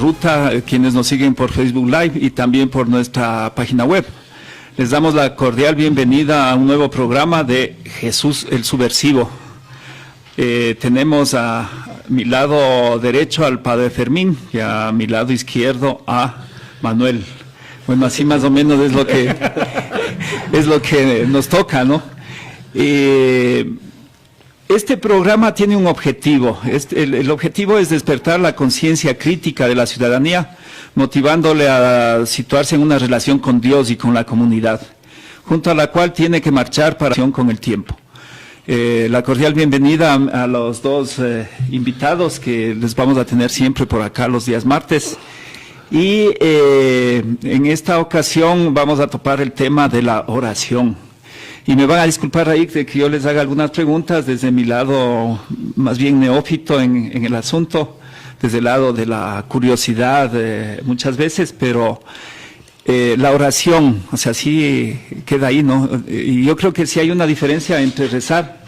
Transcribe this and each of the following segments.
Ruta, quienes nos siguen por Facebook Live y también por nuestra página web. Les damos la cordial bienvenida a un nuevo programa de Jesús el Subversivo. Tenemos a mi lado derecho al Padre Fermín y a mi lado izquierdo a Manuel. Bueno, así más o menos es lo que nos toca, ¿no? Este programa tiene un objetivo. El objetivo es despertar la conciencia crítica de la ciudadanía, motivándole a situarse en una relación con Dios y con la comunidad, junto a la cual tiene que marchar para con el tiempo. La cordial bienvenida a los dos invitados que les vamos a tener siempre por acá los días martes. Y en esta ocasión vamos a topar el tema de la oración. Y me van a disculpar ahí de que yo les haga algunas preguntas desde mi lado más bien neófito en el asunto, desde el lado de la curiosidad muchas veces, pero la oración, o sea, sí queda ahí, ¿no? Y yo creo que sí hay una diferencia entre rezar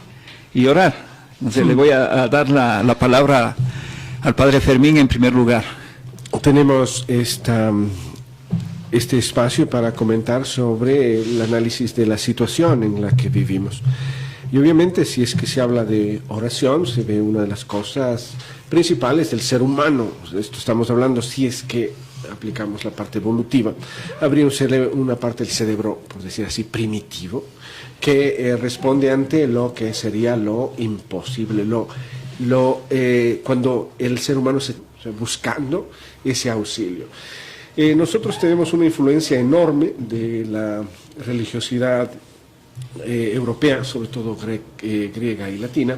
y orar. Entonces le voy a dar la palabra al Padre Fermín en primer lugar. Tenemos este espacio para comentar sobre el análisis de la situación en la que vivimos. Y obviamente, si es que se habla de oración, se ve una de las cosas principales del ser humano. Esto estamos hablando si es que aplicamos la parte evolutiva. Habría una parte del cerebro, por decir así, primitivo, que responde ante lo que sería lo imposible, cuando el ser humano se buscando ese auxilio. Nosotros tenemos una influencia enorme de la religiosidad europea, sobre todo griega y latina,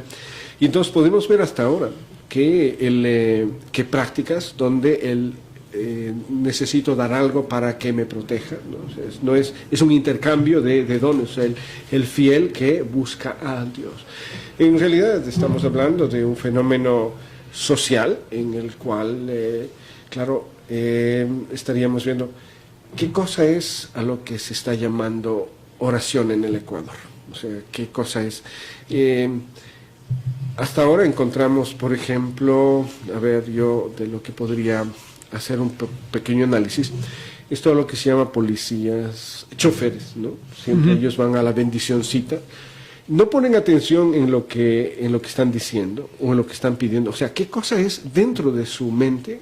y entonces podemos ver hasta ahora que prácticas donde necesito dar algo para que me proteja, ¿no? Es un intercambio de dones, o sea, el fiel que busca a Dios. En realidad estamos hablando de un fenómeno social en el cual, estaríamos viendo qué cosa es a lo que se está llamando oración en el Ecuador. O sea, qué cosa es. Hasta ahora encontramos, por ejemplo, yo de lo que podría hacer un pequeño análisis, es todo lo que se llama policías, choferes, ¿no? Siempre ellos van a la bendicioncita. No ponen atención en lo que están diciendo o en lo que están pidiendo. O sea, ¿qué cosa es dentro de su mente?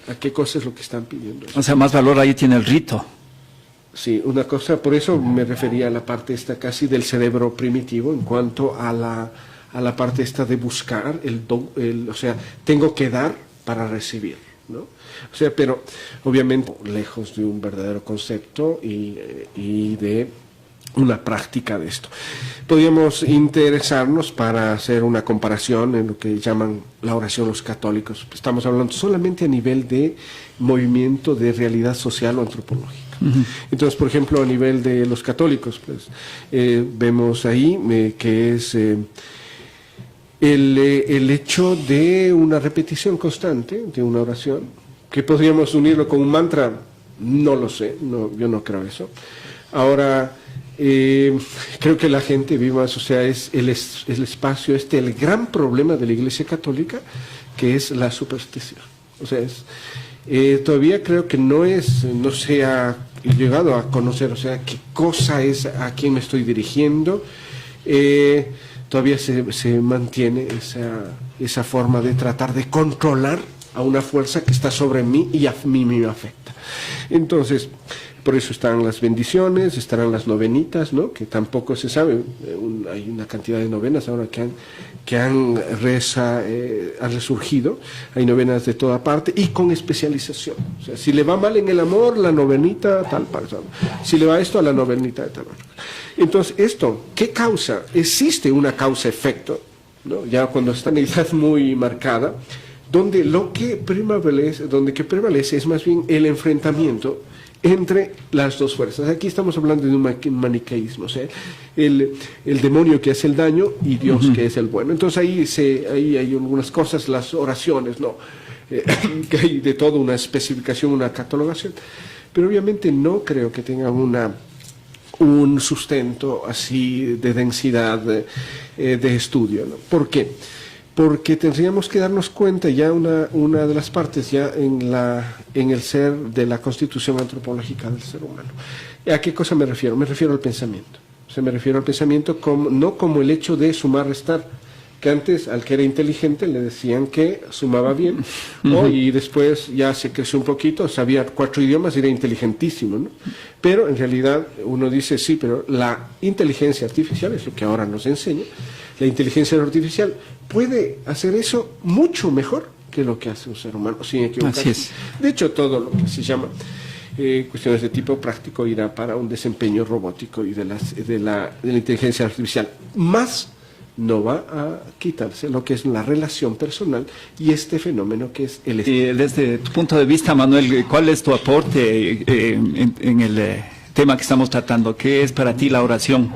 ¿A qué cosa es lo que están pidiendo? O sea, más valor ahí tiene el rito. Sí, una cosa, por eso me refería a la parte esta casi del cerebro primitivo en cuanto a la parte esta de buscar o sea, tengo que dar para recibir, ¿no? O sea, pero obviamente lejos de un verdadero concepto y de una práctica de esto. Podríamos interesarnos para hacer una comparación en lo que llaman la oración los católicos. Estamos hablando solamente a nivel de movimiento de realidad social o antropológica. Entonces, por ejemplo, a nivel de los católicos, pues vemos ahí que es el hecho de una repetición constante de una oración, que podríamos unirlo con un mantra, no lo sé, yo no creo eso. Ahora, creo que la gente vive más, o sea, es el espacio el gran problema de la Iglesia Católica, que es la superstición. O sea, todavía creo que no se ha llegado a conocer, o sea, qué cosa es, a quién me estoy dirigiendo. Todavía se mantiene esa forma de tratar de controlar a una fuerza que está sobre mí y a mí me afecta. Entonces, por eso están las bendiciones, estarán las novenitas, ¿no? Que tampoco se sabe, hay una cantidad de novenas ahora que han resurgido, hay novenas de toda parte y con especialización. O sea, si le va mal en el amor, la novenita tal persona, si le va esto, a la novenita de tal persona. Entonces, ¿qué causa? Existe una causa-efecto, ¿no? Ya cuando está en edad muy marcada, donde lo que prevalece es más bien el enfrentamiento entre las dos fuerzas. Aquí estamos hablando de un maniqueísmo, o sea, el demonio que hace el daño y Dios que es el bueno. Entonces ahí hay algunas cosas, las oraciones, ¿no? Que hay de todo una especificación, una catalogación, pero obviamente no creo que tengan un sustento así de densidad de estudio, ¿no? ¿Por qué? porque tendríamos que darnos cuenta ya una de las partes ya en el ser de la constitución antropológica del ser humano. ¿A qué cosa me refiero? Me refiero al pensamiento. O sea, me refiero al pensamiento no como el hecho de sumar, restar, que antes al que era inteligente le decían que sumaba bien, y después ya se creció un poquito, sabía 4 idiomas y era inteligentísimo, ¿no? Pero en realidad uno dice, sí, pero la inteligencia artificial, es lo que ahora nos enseña, la inteligencia artificial puede hacer eso mucho mejor que lo que hace un ser humano, sin equivocarse. Así es. De hecho, todo lo que se llama cuestiones de tipo práctico irá para un desempeño robótico y de la inteligencia artificial. Más no va a quitarse lo que es la relación personal y este fenómeno que es el... Desde tu punto de vista, Manuel, ¿cuál es tu aporte en el tema que estamos tratando? ¿Qué es para ti la oración?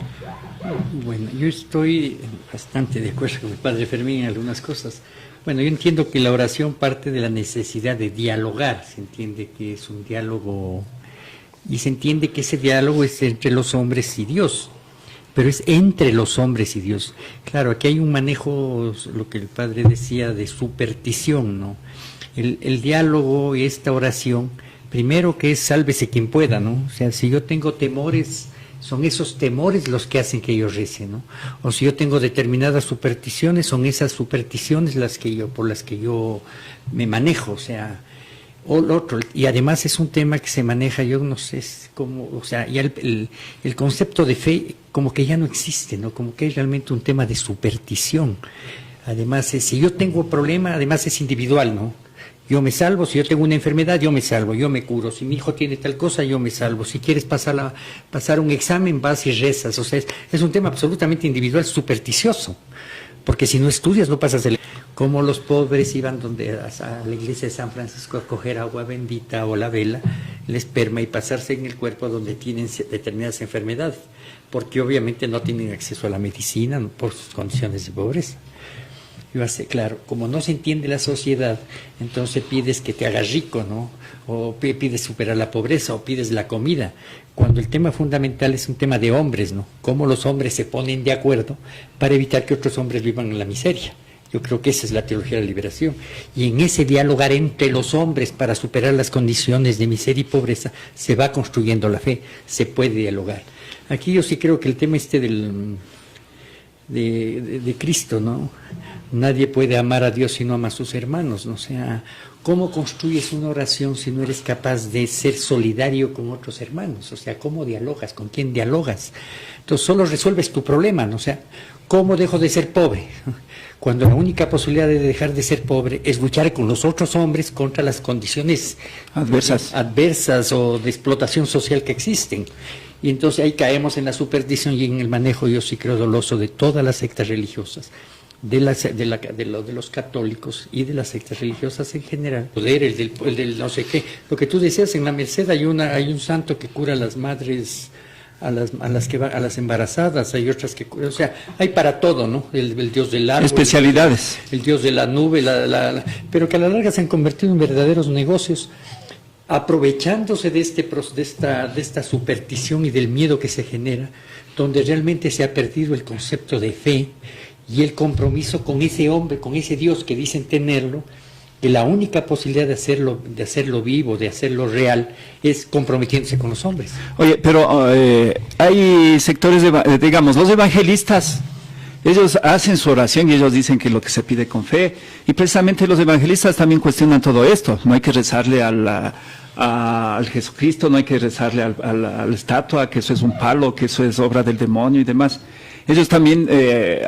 Bueno, yo estoy bastante de acuerdo con el padre Fermín en algunas cosas. Bueno, yo entiendo que la oración parte de la necesidad de dialogar, se entiende que es un diálogo y se entiende que ese diálogo es entre los hombres y Dios, pero es entre los hombres y Dios. Claro, aquí hay un manejo, lo que el padre decía, de superstición, ¿no? El diálogo y esta oración, primero que es sálvese quien pueda, ¿no? O sea, si yo tengo temores, son esos temores los que hacen que yo rece, ¿no? O si yo tengo determinadas supersticiones, son esas supersticiones por las que yo me manejo, o sea, o lo otro. Y además es un tema que se maneja, yo no sé cómo, o sea, ya el concepto de fe como que ya no existe, ¿no? Como que es realmente un tema de superstición. Además, si yo tengo problema, además es individual, ¿no? Yo me salvo, si yo tengo una enfermedad, yo me salvo, yo me curo. Si mi hijo tiene tal cosa, yo me salvo. Si quieres pasar un examen, vas y rezas. O sea, es un tema absolutamente individual, supersticioso. Porque si no estudias, no pasas el... Como los pobres iban a la iglesia de San Francisco a coger agua bendita o la vela, el esperma y pasarse en el cuerpo donde tienen determinadas enfermedades. Porque obviamente no tienen acceso a la medicina, ¿no? Por sus condiciones de pobreza. Claro, como no se entiende la sociedad, entonces pides que te hagas rico, ¿no? O pides superar la pobreza, o pides la comida, cuando el tema fundamental es un tema de hombres, ¿no? Cómo los hombres se ponen de acuerdo para evitar que otros hombres vivan en la miseria. Yo creo que esa es la teología de la liberación. Y en ese dialogar entre los hombres para superar las condiciones de miseria y pobreza, se va construyendo la fe, se puede dialogar. Aquí yo sí creo que el tema de Cristo, ¿no? Nadie puede amar a Dios si no ama a sus hermanos, ¿no? O sea, ¿cómo construyes una oración si no eres capaz de ser solidario con otros hermanos? O sea, ¿cómo dialogas? ¿Con quién dialogas? Entonces, solo resuelves tu problema, ¿no? O sea, ¿cómo dejo de ser pobre? Cuando la única posibilidad de dejar de ser pobre es luchar con los otros hombres contra las condiciones adversas o de explotación social que existen. Y entonces ahí caemos en la superstición y en el manejo, yo sí creo, doloso de todas las sectas religiosas, de los católicos y de las sectas religiosas en general. Poder, el del no sé qué. Lo que tú decías, en la Merced hay un santo que cura a las madres, a las embarazadas, hay otras que curan, o sea, hay para todo, ¿no? El dios del árbol. Especialidades. El dios de la nube, pero que a la larga se han convertido en verdaderos negocios, aprovechándose de esta superstición y del miedo que se genera, donde realmente se ha perdido el concepto de fe y el compromiso con ese hombre, con ese Dios que dicen tenerlo, que la única posibilidad de hacerlo vivo, de hacerlo real, es comprometiéndose con los hombres. Oye, pero hay sectores, digamos, los evangelistas, ellos hacen su oración y ellos dicen que lo que se pide con fe, y precisamente los evangelistas también cuestionan todo esto. No hay que rezarle al Jesucristo, no hay que rezarle a la estatua, que eso es un palo, que eso es obra del demonio y demás. Ellos también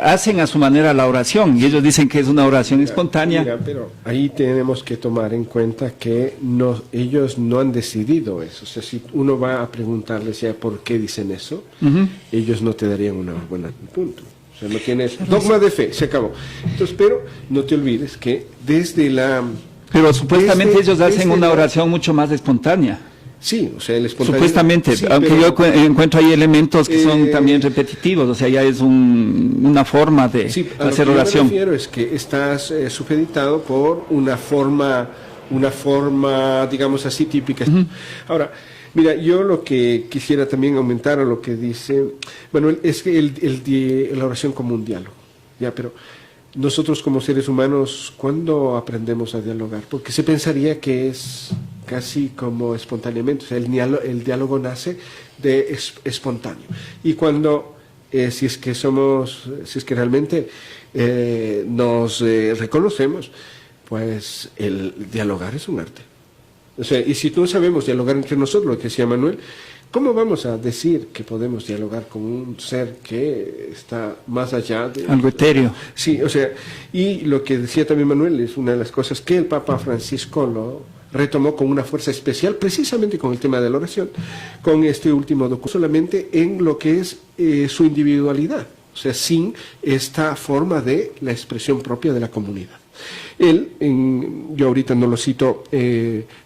hacen a su manera la oración y ellos dicen que es una oración espontánea. Mira, pero ahí tenemos que tomar en cuenta que ellos no han decidido eso. O sea, si uno va a preguntarles ya por qué dicen eso, ellos no te darían una buena punto. O sea, no tienes dogma de fe, se acabó. Entonces, pero no te olvides que desde la... Pero supuestamente ellos hacen una oración mucho más espontánea. Sí, o sea, el espontáneo... Supuestamente, sí, aunque yo encuentro ahí elementos que son también repetitivos, o sea, ya es una forma de hacer oración. Lo que yo me refiero es que estás supeditado por una forma, digamos así, típica. Ahora, mira, yo lo que quisiera también aumentar a lo que dice, bueno, es que la oración como un diálogo, ya, pero nosotros como seres humanos, ¿cuándo aprendemos a dialogar? Porque se pensaría que es casi como espontáneamente, o sea, el diálogo nace de espontáneo. Y cuando, si es que realmente nos reconocemos, pues el dialogar es un arte. O sea, y si no sabemos dialogar entre nosotros, lo que decía Manuel, ¿cómo vamos a decir que podemos dialogar con un ser que está más allá de... Algo etéreo. Sí, o sea, y lo que decía también Manuel es una de las cosas que el Papa Francisco lo retomó con una fuerza especial, precisamente con el tema de la oración, con este último documento, solamente en lo que es su individualidad, o sea, sin esta forma de la expresión propia de la comunidad. Él, yo ahorita no lo cito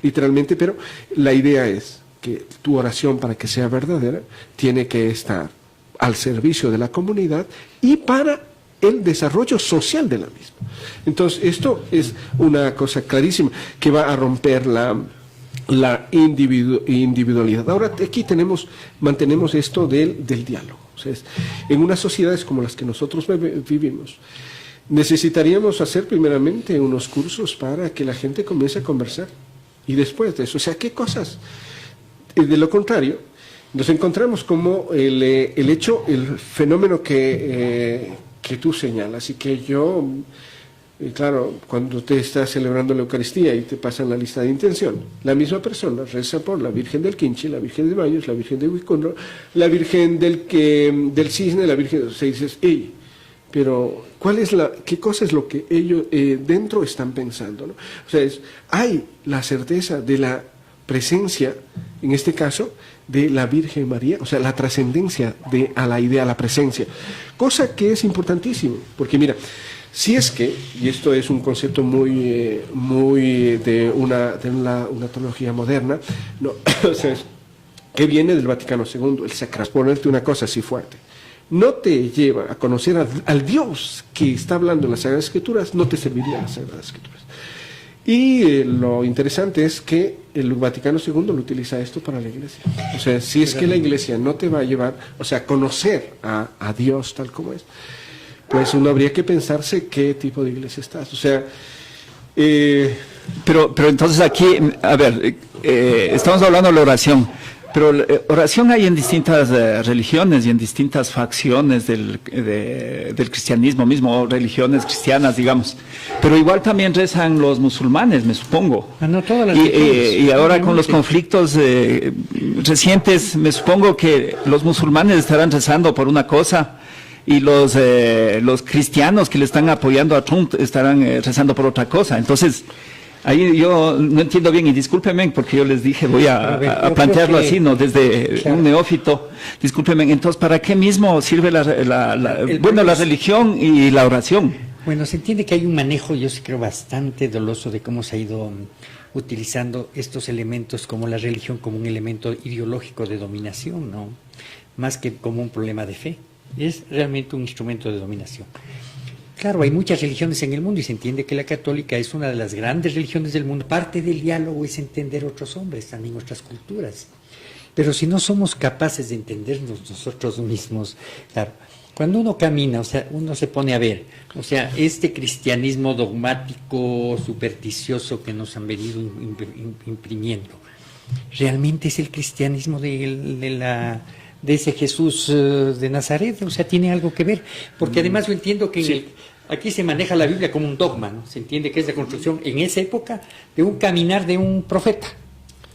literalmente, pero la idea es que tu oración, para que sea verdadera, tiene que estar al servicio de la comunidad y para el desarrollo social de la misma. Entonces, esto es una cosa clarísima que va a romper la individualidad. Ahora, aquí mantenemos esto del diálogo. O sea, en unas sociedades como las que nosotros vivimos, necesitaríamos hacer primeramente unos cursos para que la gente comience a conversar. Y después de eso, o sea, ¿qué cosas? De lo contrario, nos encontramos como el fenómeno que tú señalas y que yo, claro, cuando te estás celebrando la Eucaristía y te pasan la lista de intención, la misma persona reza por la Virgen del Quinchi, la Virgen de Baños, la Virgen de Huiconro, la Virgen del Cisne, la Virgen, o sea, dices, ¡ey! Pero, ¿qué cosa es lo que ellos dentro están pensando, ¿no? O sea, hay la certeza de la presencia, en este caso, de la Virgen María, o sea, la trascendencia a la idea, a la presencia, cosa que es importantísimo, porque mira, si es que, y esto es un concepto muy de una teología moderna, no, o sea, que viene del Vaticano II, el sacramento, ponerte una cosa así fuerte, no te lleva a conocer al Dios que está hablando en las Sagradas Escrituras, no te serviría las Sagradas Escrituras. Y lo interesante es que el Vaticano II lo utiliza esto para la Iglesia. O sea, si es que la Iglesia no te va a llevar, o sea, a conocer a Dios tal como es, pues uno habría que pensarse qué tipo de iglesia estás. O sea... Pero entonces aquí, a ver, estamos hablando de la oración. Pero oración hay en distintas religiones y en distintas facciones del cristianismo mismo, o religiones cristianas, digamos. Pero igual también rezan los musulmanes, me supongo. No todas las y ahora con los conflictos recientes, me supongo que los musulmanes estarán rezando por una cosa y los cristianos que le están apoyando a Trump estarán rezando por otra cosa. Entonces... ahí yo no entiendo bien, y discúlpenme porque yo les dije, voy a plantearlo así, ¿no? Desde un neófito, discúlpenme. Entonces, ¿para qué mismo sirve la religión y la oración? Bueno, se entiende que hay un manejo, yo sí creo, bastante doloso de cómo se ha ido utilizando estos elementos como la religión como un elemento ideológico de dominación, ¿no? Más que como un problema de fe. Es realmente un instrumento de dominación. Claro, hay muchas religiones en el mundo y se entiende que la católica es una de las grandes religiones del mundo. Parte del diálogo es entender otros hombres, también otras culturas. Pero si no somos capaces de entendernos nosotros mismos, claro, cuando uno camina, o sea, uno se pone a ver, o sea, este cristianismo dogmático, supersticioso que nos han venido imprimiendo, ¿realmente es el cristianismo de ese Jesús de Nazaret? O sea, ¿tiene algo que ver? Porque además yo entiendo que aquí se maneja la Biblia como un dogma, ¿no? Se entiende que es la construcción en esa época de un caminar de un profeta,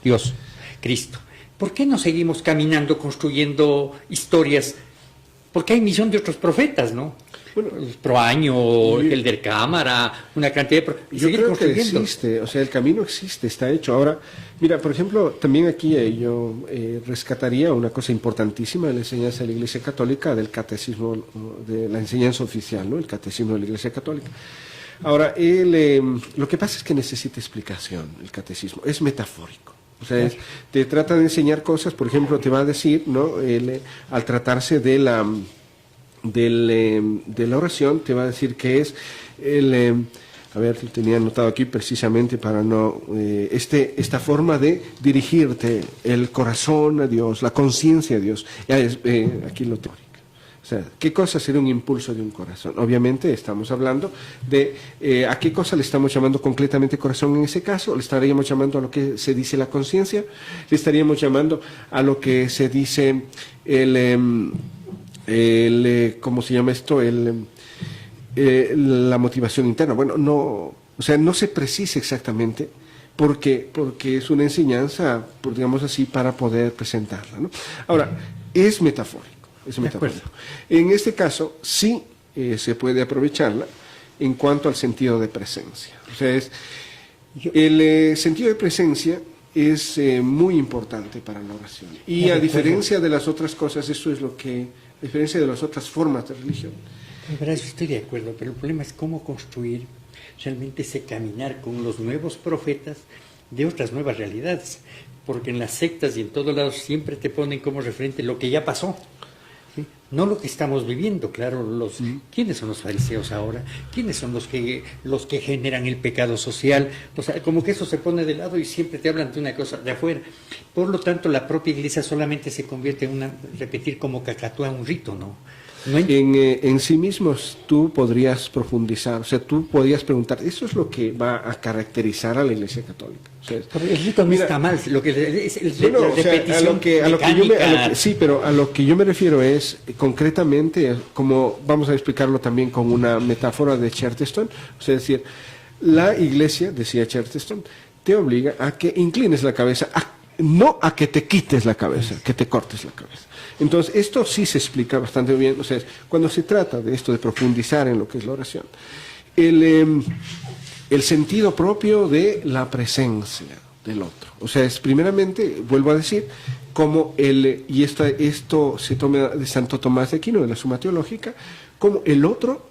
Dios, Cristo. ¿Por qué no seguimos caminando, construyendo historias? Porque hay misión de otros profetas, ¿no? Bueno, Proaño, el del Cámara, una cantidad de... Yo creo que existe, o sea, el camino existe, está hecho. Ahora, mira, por ejemplo, también aquí yo rescataría una cosa importantísima de la enseñanza de la Iglesia Católica, del catecismo, de la enseñanza oficial, ¿no? El catecismo de la Iglesia Católica. Ahora, lo que pasa es que necesita explicación, el catecismo, es metafórico. O sea, te trata de enseñar cosas, por ejemplo, te va a decir, ¿no? Al tratarse de la oración, te va a decir que es a ver, tenía anotado aquí precisamente para no, esta forma de dirigirte el corazón a Dios, la conciencia a Dios, aquí lo teórico. O sea, ¿qué cosa sería un impulso de un corazón? Obviamente estamos hablando de a qué cosa le estamos llamando concretamente corazón en ese caso. Le estaríamos llamando a lo que se dice la conciencia, le estaríamos llamando a lo que se dice ¿cómo se llama esto? La motivación interna. Bueno, no, o sea, no se precisa exactamente porque es una enseñanza, digamos así, para poder presentarla, ¿no? Ahora, es metafórico. Es metafórico. En este caso, sí se puede aprovecharla en cuanto al sentido de presencia. O sea, el sentido de presencia es muy importante para la oración. Y a diferencia de las otras cosas, eso es lo que, a diferencia de las otras formas de religión. Yo estoy de acuerdo, pero el problema es cómo construir realmente ese caminar con los nuevos profetas de otras nuevas realidades. Porque en las sectas y en todos lados siempre te ponen como referente lo que ya pasó. ¿Sí? No lo que estamos viviendo, claro. ¿Quiénes son los fariseos ahora? ¿Quiénes son los que generan el pecado social? O sea, como que eso se pone de lado y siempre te hablan de una cosa de afuera. Por lo tanto, la propia iglesia solamente se convierte en repetir como cacatúa un rito, ¿no? En sí mismos tú podrías profundizar, o sea, tú podrías preguntar, eso es lo que va a caracterizar a la Iglesia Católica. O sea, el rito no está mal, lo que es la repetición sí, pero a lo que yo me refiero es concretamente, como vamos a explicarlo también con una metáfora de Chesterton, o sea, es decir, la Iglesia, decía Chesterton, te obliga a que inclines la cabeza, no a que te quites la cabeza, que te cortes la cabeza. Entonces, esto sí se explica bastante bien. O sea, cuando se trata de esto, de profundizar en lo que es la oración, el sentido propio de la presencia del otro. O sea, es primeramente, vuelvo a decir, como y esto se toma de Santo Tomás de Aquino, de la Suma Teológica, como el otro,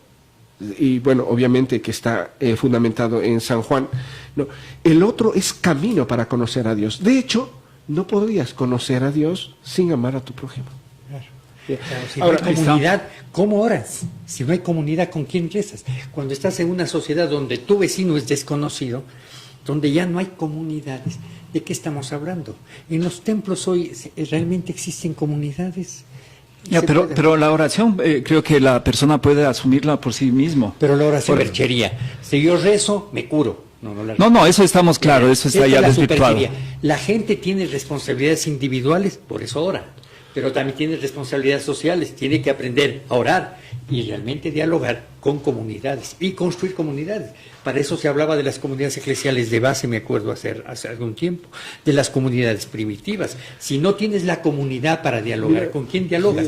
y bueno, obviamente que está fundamentado en San Juan, no, el otro es camino para conocer a Dios. De hecho, no podrías conocer a Dios sin amar a tu prójimo. Claro. Claro, si ahora, no hay comunidad, ¿cómo oras? Si no hay comunidad, ¿con quién rezas? Cuando estás en una sociedad donde tu vecino es desconocido, donde ya no hay comunidades, ¿de qué estamos hablando? En los templos hoy realmente existen comunidades. Pero la oración, creo que la persona puede asumirla por sí mismo. Pero la oración perchería. Si yo rezo, me curo. No, eso estamos claros, eso está ya desvirtuado. La gente tiene responsabilidades individuales, por eso ora, pero también tiene responsabilidades sociales, tiene que aprender a orar y realmente dialogar con comunidades y construir comunidades. Para eso se hablaba de las comunidades eclesiales de base, me acuerdo hace algún tiempo, de las comunidades primitivas. Si no tienes la comunidad para dialogar, ¿con quién dialogas?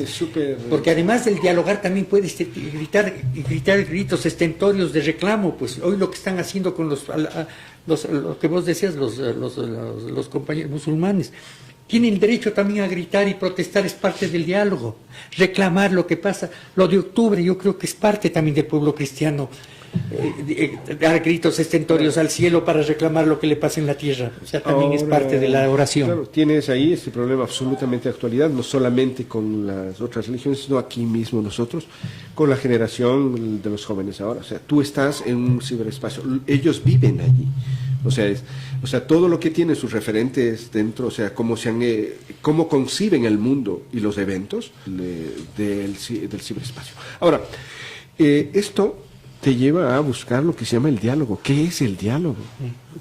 Porque además del dialogar también puedes gritar gritos estentorios de reclamo. Pues hoy lo que están haciendo con lo que vos decías, los compañeros musulmanes, tienen derecho también a gritar y protestar, es parte del diálogo. Reclamar lo que pasa. Lo de octubre yo creo que es parte también del pueblo cristiano. Dar gritos estentorios al cielo para reclamar lo que le pasa en la tierra. O sea, también es parte de la oración. Claro, tienes ahí este problema absolutamente de actualidad, no solamente con las otras religiones, sino aquí mismo nosotros, con la generación de los jóvenes ahora. O sea, tú estás en un ciberespacio, ellos viven allí. O sea, todo lo que tienen sus referentes dentro, o sea, cómo conciben el mundo y los eventos del ciberespacio. Ahora, esto te lleva a buscar lo que se llama el diálogo. ¿Qué es el diálogo?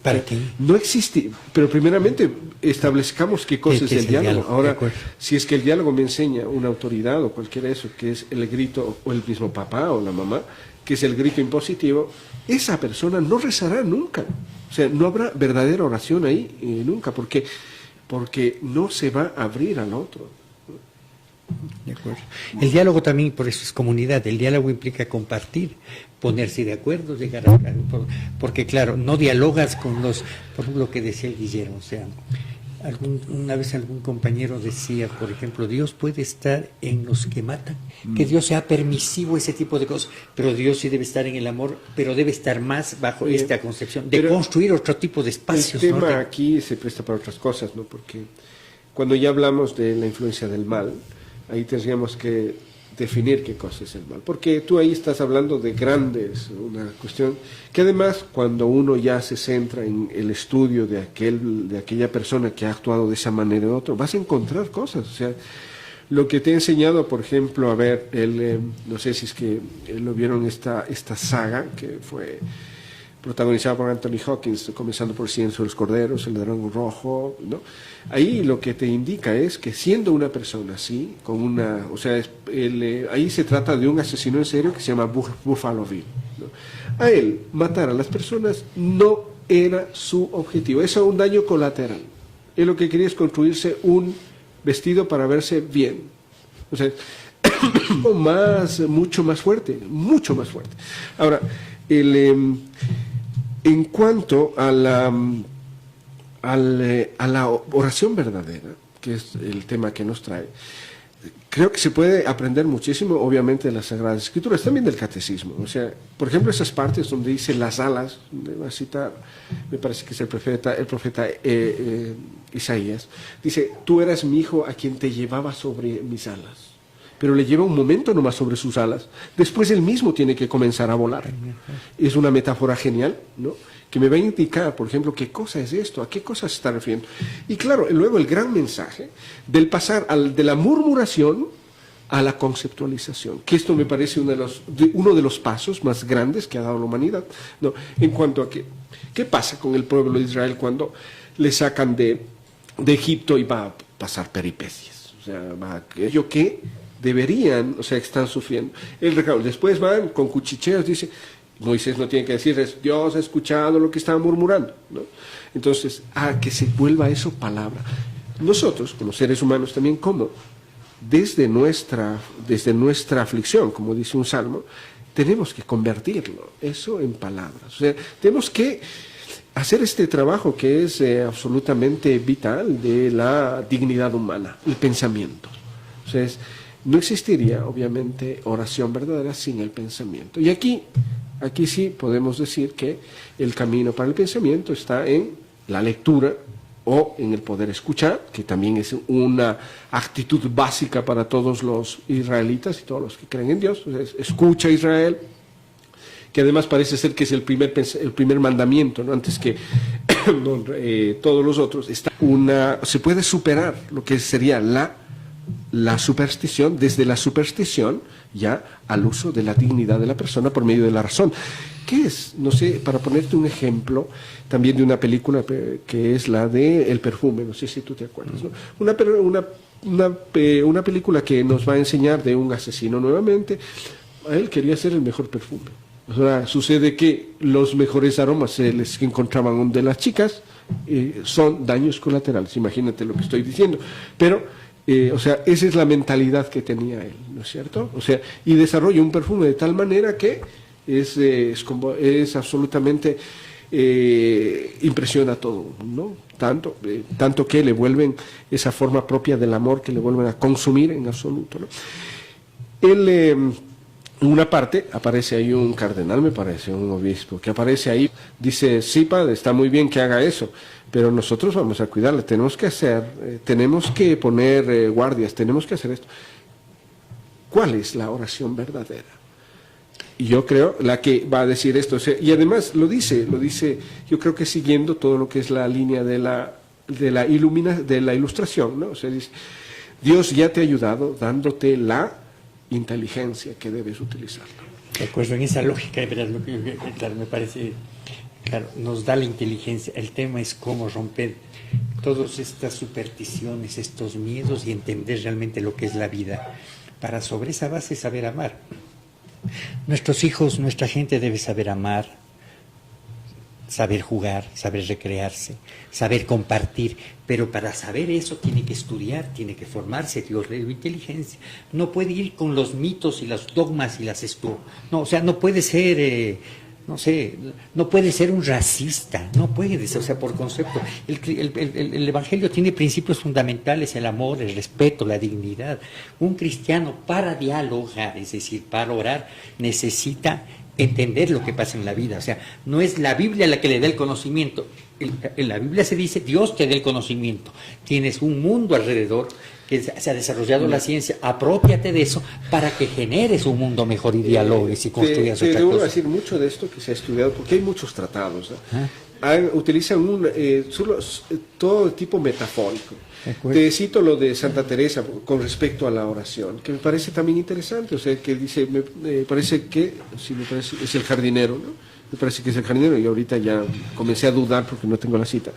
¿Para qué? No existe, pero primeramente establezcamos qué cosa es el diálogo. Ahora, si es que el diálogo me enseña una autoridad o cualquiera de eso, que es el grito, o el mismo papá o la mamá, que es el grito impositivo, esa persona no rezará nunca. O sea, no habrá verdadera oración ahí nunca, porque no se va a abrir al otro. De acuerdo. El diálogo también, por eso es comunidad. El diálogo implica compartir, ponerse de acuerdo, llegar a... Porque claro, no dialogas con por lo que decía el Guillermo. O sea, una vez algún compañero decía, por ejemplo, Dios puede estar en los que matan, que Dios sea permisivo, ese tipo de cosas, pero Dios sí debe estar en el amor, pero debe estar más bajo esta concepción de construir otro tipo de espacios. El tema aquí se presta para otras cosas, ¿no? Porque cuando ya hablamos de la influencia del mal, ahí tendríamos que definir qué cosa es el mal, porque tú ahí estás hablando de una cuestión que además cuando uno ya se centra en el estudio de aquella persona que ha actuado de esa manera u otra, vas a encontrar cosas, o sea, lo que te he enseñado, por ejemplo, a ver, no sé si es que lo vieron esta saga que fue protagonizada por Anthony Hopkins, comenzando por Silencio de los Corderos, El Dragón Rojo, ¿no? Ahí lo que te indica es que siendo una persona así, con una, o sea, ahí se trata de un asesino en serio que se llama Buffalo Bill, ¿no? A él, matar a las personas no era su objetivo, es un daño colateral. Él lo que quería es construirse un vestido para verse bien. O sea, mucho más fuerte, mucho más fuerte. Ahora, en cuanto a la oración verdadera, que es el tema que nos trae, creo que se puede aprender muchísimo, obviamente, de las Sagradas Escrituras, también del Catecismo. O sea, por ejemplo, esas partes donde dice las alas, va a citar, me parece que es el profeta Isaías, dice, tú eras mi hijo a quien te llevaba sobre mis alas. Pero le lleva un momento nomás sobre sus alas. Después él mismo tiene que comenzar a volar. Es una metáfora genial, ¿no? Que me va a indicar, por ejemplo, qué cosa es esto, a qué cosa se está refiriendo. Y claro, luego el gran mensaje del pasar de la murmuración a la conceptualización, que esto me parece uno de los pasos más grandes que ha dado la humanidad, ¿no? En cuanto a qué pasa con el pueblo de Israel cuando le sacan de Egipto y va a pasar peripecias. O sea, aquello que deberían, o sea, están sufriendo. Después van con cuchicheos, dice, Moisés no tiene que decirles, Dios ha escuchado lo que estaban murmurando, ¿no? Entonces, que se vuelva eso palabra. Nosotros, como seres humanos también, ¿cómo? Desde nuestra aflicción, como dice un salmo, tenemos que convertirlo, eso en palabras. O sea, tenemos que hacer este trabajo que es absolutamente vital de la dignidad humana, el pensamiento. O sea, no existiría, obviamente, oración verdadera sin el pensamiento. Y aquí sí podemos decir que el camino para el pensamiento está en la lectura o en el poder escuchar, que también es una actitud básica para todos los israelitas y todos los que creen en Dios. Entonces, escucha Israel, que además parece ser que es el primer mandamiento, ¿no? Antes que todos los otros. Se puede superar lo que sería la superstición, desde la superstición ya al uso de la dignidad de la persona por medio de la razón. ¿Qué es? No sé, para ponerte un ejemplo también de una película que es la de El Perfume, no sé si tú te acuerdas, ¿no? Una película que nos va a enseñar de un asesino nuevamente. A él quería ser el mejor perfume. O sea, sucede que los mejores aromas que encontraban de las chicas son daños colaterales, imagínate lo que estoy diciendo, pero o sea, esa es la mentalidad que tenía él, ¿no es cierto? O sea, y desarrolla un perfume de tal manera que es absolutamente impresiona a todo, ¿no? Tanto que le vuelven esa forma propia del amor que le vuelven a consumir en absoluto, ¿no? Él, en una parte aparece ahí un cardenal, me parece, un obispo, que aparece ahí, dice, sí, padre, está muy bien que haga eso, pero nosotros vamos a cuidarle, tenemos que poner guardias, tenemos que hacer esto. ¿Cuál es la oración verdadera? Y yo creo, la que va a decir esto, o sea, y además lo dice, yo creo que siguiendo todo lo que es la línea de la ilustración, ¿no? O sea, dice, Dios ya te ha ayudado dándote la inteligencia que debes utilizar. De acuerdo, en esa lógica, claro, me parece, claro, nos da la inteligencia. El tema es cómo romper todas estas supersticiones, estos miedos y entender realmente lo que es la vida, para sobre esa base saber amar. Nuestros hijos, nuestra gente debe saber amar, saber jugar, saber recrearse, saber compartir, pero para saber eso tiene que estudiar, tiene que formarse, Dios le dio inteligencia. No puede ir con los mitos y los dogmas y no, o sea, no puede ser, no puede ser un racista, no puede, o sea, por concepto. El Evangelio tiene principios fundamentales, el amor, el respeto, la dignidad. Un cristiano para dialogar, es decir, para orar, necesita entender lo que pasa en la vida. O sea, no es la Biblia la que le da el conocimiento. En la Biblia se dice, Dios te da el conocimiento. Tienes un mundo alrededor que se ha desarrollado la ciencia, aprópiate de eso para que generes un mundo mejor y dialogues y construyas otra cosa. Debo decir mucho de esto que se ha estudiado, porque hay muchos tratados, ¿no? utilizan todo tipo metafórico. Te cito lo de Santa Teresa con respecto a la oración, que me parece también interesante. O sea, que dice, me parece que, sí, me parece, es el jardinero, ¿no? Me parece que es el jardinero, y ahorita ya comencé a dudar porque no tengo la cita.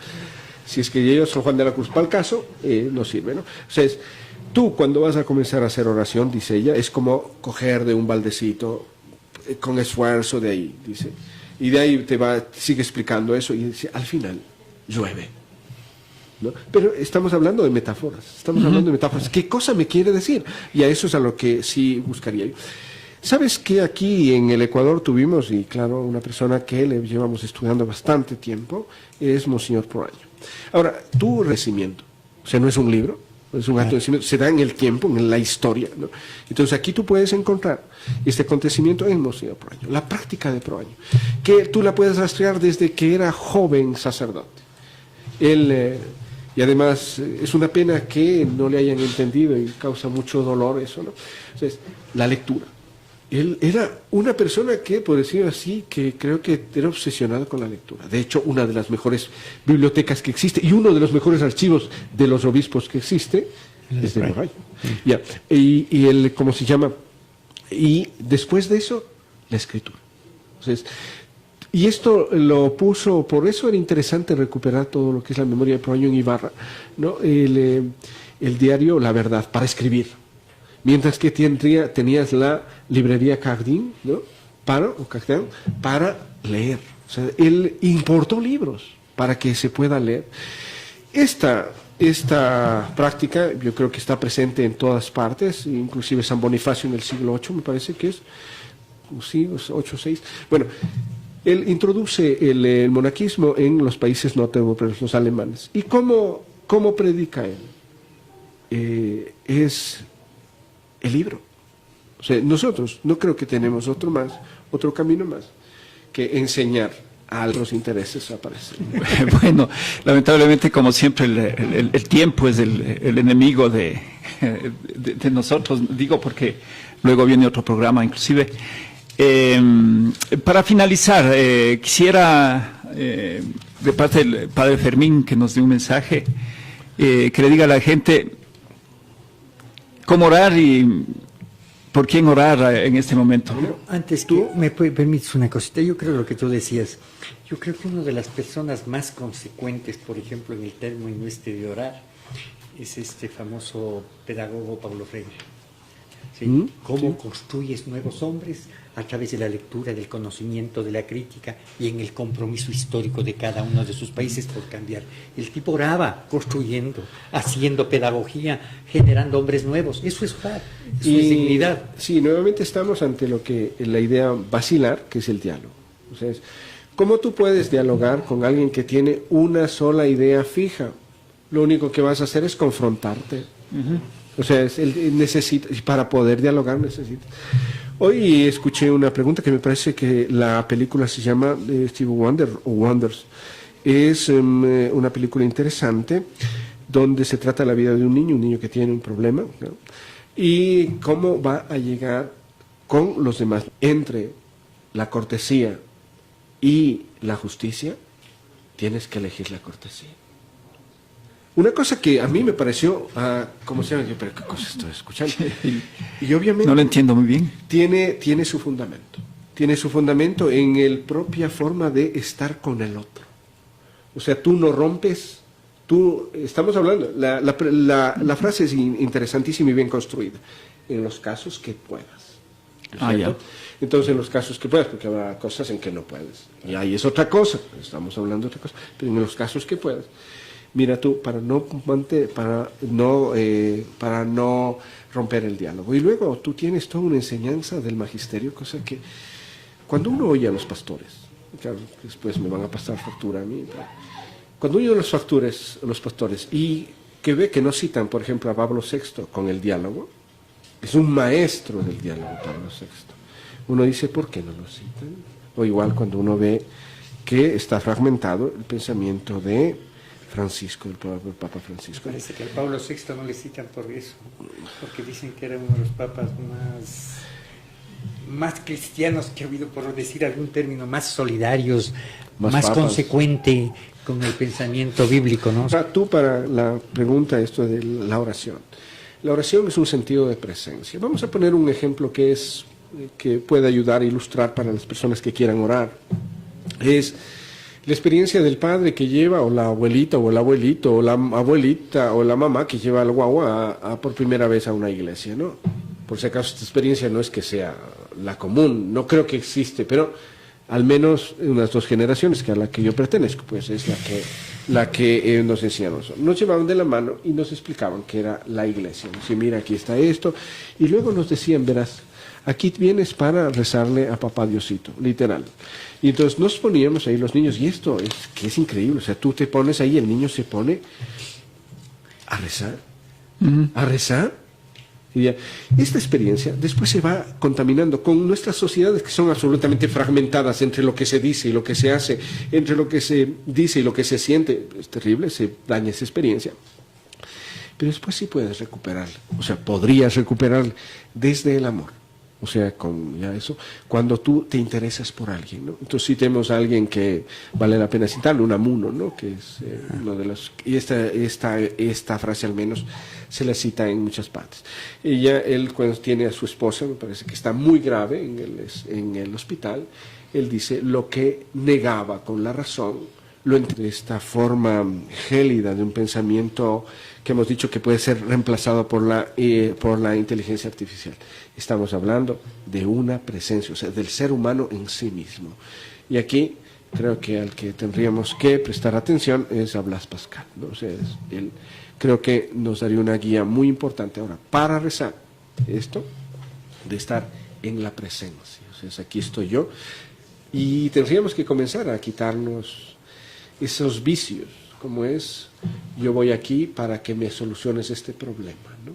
Si es que ellos son Juan de la Cruz, para el caso, no sirve, ¿no? O sea, tú cuando vas a comenzar a hacer oración, dice ella, es como coger de un baldecito con esfuerzo de ahí, dice. Y de ahí sigue explicando eso y dice, al final llueve, ¿no? Pero estamos hablando de metáforas, ¿Qué cosa me quiere decir? Y a eso es a lo que sí buscaría yo. ¿Sabes que aquí en el Ecuador tuvimos, y claro, una persona que le llevamos estudiando bastante tiempo, es Monseñor Proaño? Ahora, tu recibimiento, o sea, no es un libro, es un acto de recibimiento, se da en el tiempo, en la historia, ¿no? Entonces aquí tú puedes encontrar este acontecimiento en Monseñor Proaño, la práctica de Proaño, que tú la puedes rastrear desde que era joven sacerdote. Él, y además es una pena que no le hayan entendido y causa mucho dolor eso, ¿no? Entonces, la lectura. Él era una persona que, por decirlo así, que creo que era obsesionada con la lectura. De hecho, una de las mejores bibliotecas que existe y uno de los mejores archivos de los obispos que existe es de Proaño. Ya. Y él, ¿cómo se llama? Y después de eso, la escritura. Entonces, y esto lo puso, por eso era interesante recuperar todo lo que es la memoria de Proaño en Ibarra, ¿no? El diario La Verdad, para escribir. Mientras que tenías la librería Cardín, ¿no? para leer. O sea, él importó libros para que se pueda leer. Esta práctica yo creo que está presente en todas partes, inclusive San Bonifacio en el siglo VIII, me parece que es, sí, 8 o 6. Bueno, él introduce el monaquismo en los países norteeuropeos, los alemanes. ¿Y cómo predica él? Es el libro. O sea, nosotros no creo que tenemos otro camino más que enseñar a los intereses a aparecer. Bueno, lamentablemente, como siempre, el tiempo es el enemigo de nosotros, digo porque luego viene otro programa inclusive. Para finalizar, quisiera, de parte del Padre Fermín, que nos dé un mensaje, que le diga a la gente cómo orar y por quién orar en este momento. Pero antes, ¿tú me permites una cosita? Yo creo lo que tú decías. Yo creo que una de las personas más consecuentes, por ejemplo, en el término de orar, es este famoso pedagogo Paulo Freire. ¿Sí? ¿Cómo construyes nuevos hombres? A través de la lectura, del conocimiento, de la crítica y en el compromiso histórico de cada uno de sus países por cambiar. El tipo oraba, construyendo, haciendo pedagogía, generando hombres nuevos. Eso es orar, eso es dignidad. Sí, nuevamente estamos ante lo que la idea basilar, que es el diálogo. O sea, ¿cómo tú puedes dialogar con alguien que tiene una sola idea fija? Lo único que vas a hacer es confrontarte. O sea, para poder dialogar necesitas. Hoy escuché una pregunta que me parece que la película se llama Steve Wonder o Wonders. Es una película interesante donde se trata la vida de un niño que tiene un problema, ¿no? Y cómo va a llegar con los demás. Entre la cortesía y la justicia, tienes que elegir la cortesía. Una cosa que a mí me pareció, ¿cómo se llama? Pero ¿qué cosa estoy escuchando? Y obviamente no lo entiendo muy bien. Tiene su fundamento. Tiene su fundamento en la propia forma de estar con el otro. O sea, tú no rompes, estamos hablando, la frase es interesantísima y bien construida. En los casos que puedas. Ya. Entonces, en los casos que puedas, porque habrá cosas en que no puedes. Y ahí es otra cosa, estamos hablando de otra cosa. Pero en los casos que puedas. Mira tú, para no romper el diálogo. Y luego tú tienes toda una enseñanza del magisterio, cosa que cuando uno oye a los pastores, claro, después me van a pasar factura a mí, pero cuando uno oye a los pastores y que ve que no citan, por ejemplo, a Pablo VI con el diálogo, es un maestro del diálogo Pablo VI. Uno dice, ¿por qué no lo citan? O igual cuando uno ve que está fragmentado el pensamiento de Francisco, el Papa Francisco. Parece que al Pablo VI no le citan por eso, porque dicen que era uno de los papas más más cristianos que ha habido, por decir algún término, más solidarios, Más más papas. consecuente con el pensamiento bíblico, ¿no? O sea, tú para la pregunta esto de la oración. La oración es un sentido de presencia. Vamos a poner un ejemplo que puede ayudar a ilustrar para las personas que quieran orar. Es la experiencia del padre que lleva, o la abuelita, o el abuelito, o la abuelita, o la mamá que lleva al guagua por primera vez a una iglesia, ¿no? Por si acaso esta experiencia no es que sea la común, no creo que existe, pero al menos unas 2 generaciones, que a la que yo pertenezco, pues es la que nos enseñaron. Nos llevaban de la mano y nos explicaban qué era la iglesia. Nos decían, mira, aquí está esto, y luego nos decían, verás, aquí vienes para rezarle a papá Diosito, literal. Y entonces nos poníamos ahí los niños, y esto es increíble, o sea, tú te pones ahí, el niño se pone a rezar, a rezar. Y ya, esta experiencia después se va contaminando con nuestras sociedades, que son absolutamente fragmentadas entre lo que se dice y lo que se hace, entre lo que se dice y lo que se siente. Es terrible, se daña esa experiencia. Pero después sí puedes recuperarla, o sea, podrías recuperarla desde el amor. O sea, con ya eso, cuando tú te interesas por alguien, ¿no? Entonces sí tenemos a alguien que vale la pena citarlo, un Amuno, ¿no? Que es uno de los... Y esta frase al menos se la cita en muchas partes. Él cuando tiene a su esposa, me parece que está muy grave en el hospital, él dice, lo que negaba con la razón, lo entre esta forma gélida de un pensamiento que hemos dicho que puede ser reemplazado por la inteligencia artificial. Estamos hablando de una presencia, o sea, del ser humano en sí mismo. Y aquí creo que al que tendríamos que prestar atención es a Blas Pascal, ¿no? O sea, él creo que nos daría una guía muy importante ahora para rezar esto de estar en la presencia. O sea, aquí estoy yo y tendríamos que comenzar a quitarnos esos vicios, como es, yo voy aquí para que me soluciones este problema, ¿no?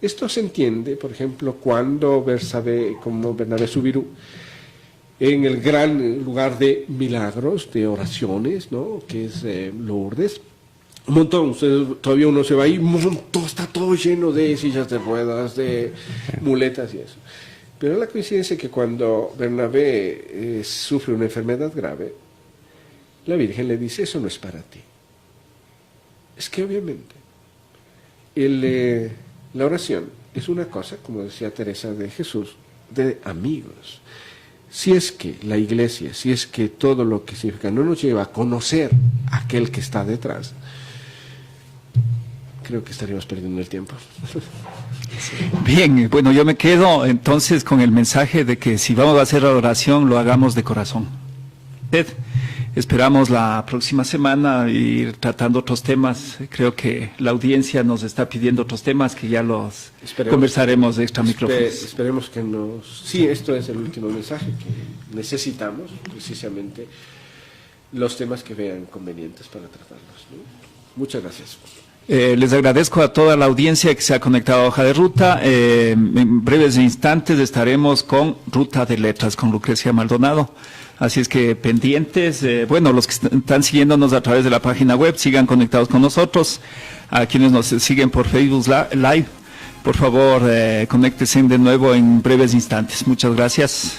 Esto se entiende, por ejemplo, cuando Bernabé Subirú, en el gran lugar de milagros, de oraciones, ¿no? Que es Lourdes, un montón, todavía uno se va ahí, está todo lleno de sillas de ruedas, de muletas y eso. Pero la coincidencia es que cuando Bernabé sufre una enfermedad grave, la Virgen le dice, eso no es para ti. Es que obviamente la oración es una cosa, como decía Teresa de Jesús, de amigos. Si es que la iglesia, si es que todo lo que significa no nos lleva a conocer a aquel que está detrás, creo que estaríamos perdiendo el tiempo. Bien, bueno, yo me quedo entonces con el mensaje de que si vamos a hacer la oración, lo hagamos de corazón. Esperamos la próxima semana ir tratando otros temas. Creo que la audiencia nos está pidiendo otros temas que ya los conversaremos de extra micrófonos. Esperemos que Sí, esto es el último mensaje que necesitamos, precisamente, los temas que vean convenientes para tratarlos, ¿no? Muchas gracias. Les agradezco a toda la audiencia que se ha conectado a Hoja de Ruta. En breves instantes estaremos con Ruta de Letras, con Lucrecia Maldonado. Así es que pendientes, los que están siguiéndonos a través de la página web, sigan conectados con nosotros. A quienes nos siguen por Facebook Live, por favor, conéctense de nuevo en breves instantes. Muchas gracias.